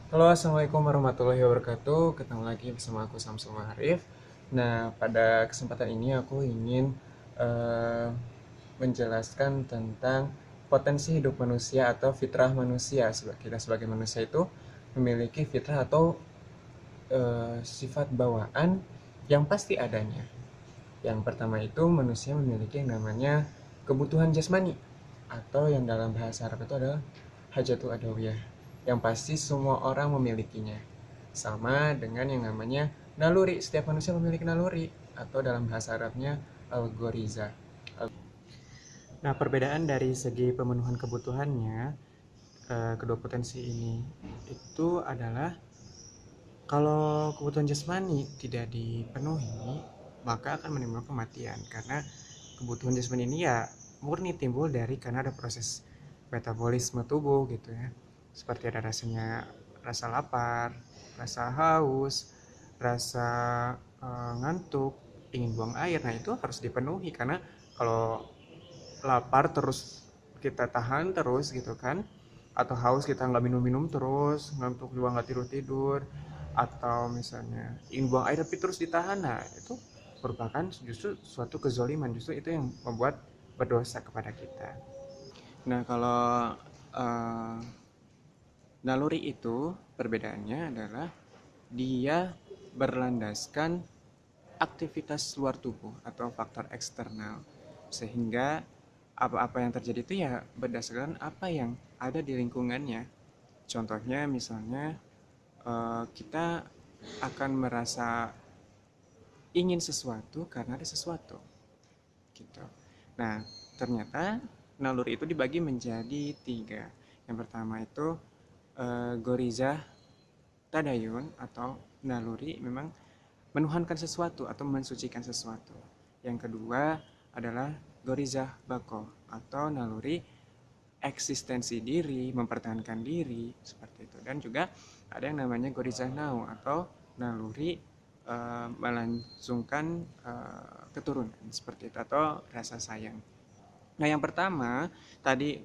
Halo, assalamualaikum warahmatullahi wabarakatuh. Ketemu lagi bersama aku Samsul Maharif. Nah, pada kesempatan ini aku ingin eh, menjelaskan tentang potensi hidup manusia atau fitrah manusia. Kita sebagai manusia itu memiliki fitrah atau sifat bawaan yang pasti adanya. Yang pertama itu manusia memiliki yang namanya kebutuhan jasmani atau yang dalam bahasa Arab itu adalah hajatul adawiyah. Yang pasti semua orang memilikinya. Sama dengan yang namanya naluri. Setiap manusia memiliki naluri atau dalam bahasa Arabnya algoriza. Nah, perbedaan dari segi pemenuhan kebutuhannya, kedua potensi ini itu adalah kalau kebutuhan jasmani tidak dipenuhi, maka akan menimbulkan kematian karena kebutuhan jasmani ini ya murni timbul dari karena ada proses metabolisme tubuh gitu ya. Seperti ada rasa lapar, rasa haus, rasa ngantuk, ingin buang air. Nah, itu harus dipenuhi karena kalau lapar terus kita tahan terus gitu kan, atau haus kita nggak minum-minum terus, ngantuk juga nggak tidur-tidur, atau misalnya ingin buang air tapi terus ditahan, nah itu merupakan justru suatu kezoliman, justru itu yang membuat berdosa kepada kita. Nah, kalau uh, naluri itu perbedaannya adalah dia berlandaskan aktivitas luar tubuh atau faktor eksternal, sehingga apa-apa yang terjadi itu ya berdasarkan apa yang ada di lingkungannya. Contohnya misalnya kita akan merasa ingin sesuatu karena ada sesuatu gitu. Nah, ternyata naluri itu dibagi menjadi tiga. Yang pertama itu gorizah tadayun atau naluri memang menuhankan sesuatu atau mensucikan sesuatu. Yang kedua adalah gorizah bako atau naluri eksistensi diri, mempertahankan diri seperti itu. Dan juga ada yang namanya gorizah nau atau naluri melangsungkan keturunan seperti itu atau rasa sayang. Nah, yang pertama tadi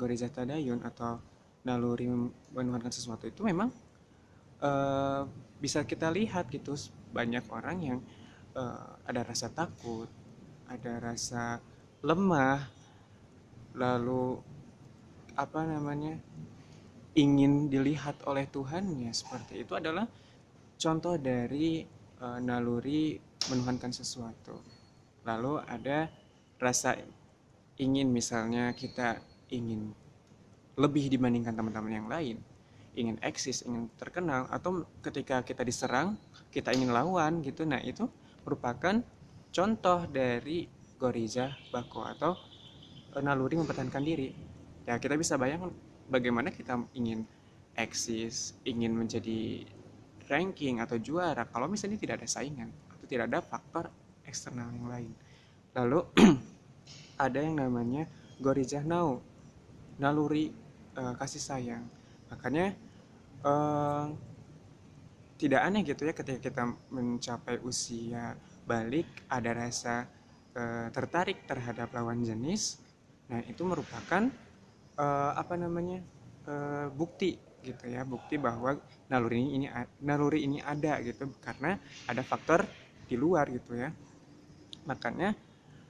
gorizah tadayun atau naluri menuhankan sesuatu itu memang eh, bisa kita lihat gitu, banyak orang yang ada rasa takut, ada rasa lemah, lalu apa namanya ingin dilihat oleh Tuhannya, seperti itu adalah contoh dari naluri menuhankan sesuatu. Lalu ada rasa ingin, misalnya kita ingin lebih dibandingkan teman-teman yang lain, ingin eksis, ingin terkenal, atau ketika kita diserang kita ingin lawan gitu. Nah, itu merupakan contoh dari goriza bako atau naluri mempertahankan diri. Ya, kita bisa bayangkan bagaimana kita ingin eksis, ingin menjadi ranking atau juara kalau misalnya tidak ada saingan atau tidak ada faktor eksternal yang lain. Lalu ada yang namanya gorizah now, naluri kasih sayang. Makanya eh, tidak aneh gitu ya ketika kita mencapai usia balik ada rasa tertarik terhadap lawan jenis. Nah, itu merupakan apa namanya bukti gitu ya, bukti bahwa naluri ini ada gitu karena ada faktor di luar gitu ya. Makanya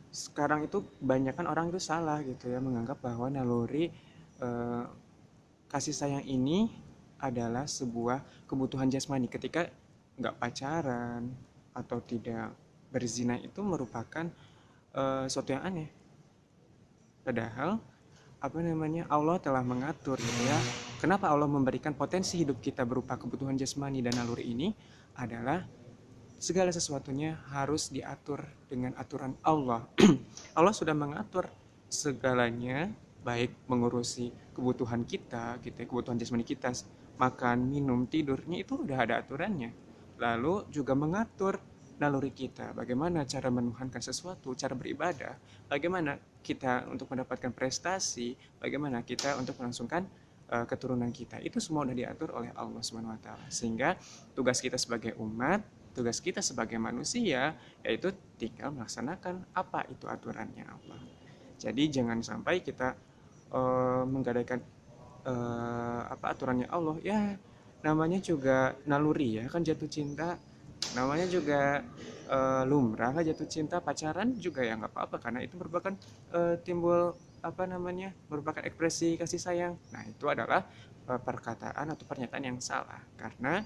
sekarang itu kebanyakan orang itu salah gitu ya, menganggap bahwa naluri eh, kasih sayang ini adalah sebuah kebutuhan jasmani. Ketika nggak pacaran atau tidak berzina itu merupakan sesuatu yang aneh. Padahal apa namanya Allah telah mengatur gitu ya. Kenapa Allah memberikan potensi hidup kita berupa kebutuhan jasmani dan naluri ini adalah segala sesuatunya harus diatur dengan aturan Allah. Allah sudah mengatur segalanya, baik mengurusi kebutuhan kita, gitu ya, kebutuhan jasmani kita, makan, minum, tidurnya itu udah ada aturannya. Lalu juga mengatur naluri kita, bagaimana cara menuhankan sesuatu, cara beribadah, bagaimana kita untuk mendapatkan prestasi, bagaimana kita untuk melangsungkan keturunan kita. Itu semua sudah diatur oleh Allah Subhanahu wa taala. Sehingga tugas kita sebagai umat, tugas kita sebagai manusia yaitu tinggal melaksanakan apa itu aturannya Allah. Jadi jangan sampai kita menggadaikan apa aturannya Allah ya, namanya juga naluri ya, kan jatuh cinta namanya juga lumrah lah jatuh cinta, pacaran juga ya nggak apa-apa karena itu merupakan timbul apa namanya merupakan ekspresi kasih sayang. Nah itu adalah perkataan atau pernyataan yang salah karena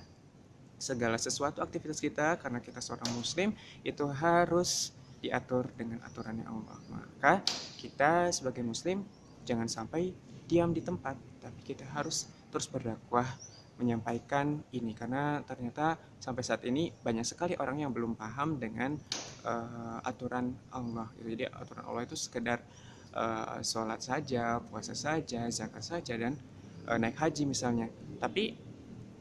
segala sesuatu aktivitas kita karena kita seorang muslim itu harus diatur dengan aturannya Allah. Maka kita sebagai muslim jangan sampai diam di tempat, tapi kita harus terus berdakwah menyampaikan ini karena ternyata sampai saat ini banyak sekali orang yang belum paham dengan aturan Allah. Jadi aturan Allah itu sekedar sholat saja, puasa saja, zakat saja dan naik haji misalnya. Tapi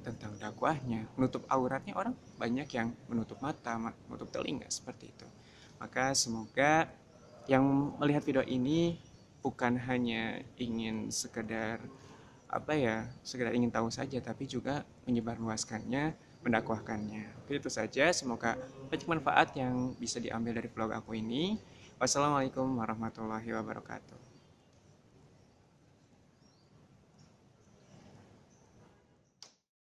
tentang dakwahnya, menutup auratnya orang banyak yang menutup mata, menutup telinga seperti itu. Maka semoga yang melihat video ini bukan hanya ingin sekedar apa ya, sekedar ingin tahu saja tapi juga menyebarluaskannya, mendakwahkannya. Itu saja, semoga banyak manfaat yang bisa diambil dari vlog aku ini. Wassalamualaikum warahmatullahi wabarakatuh.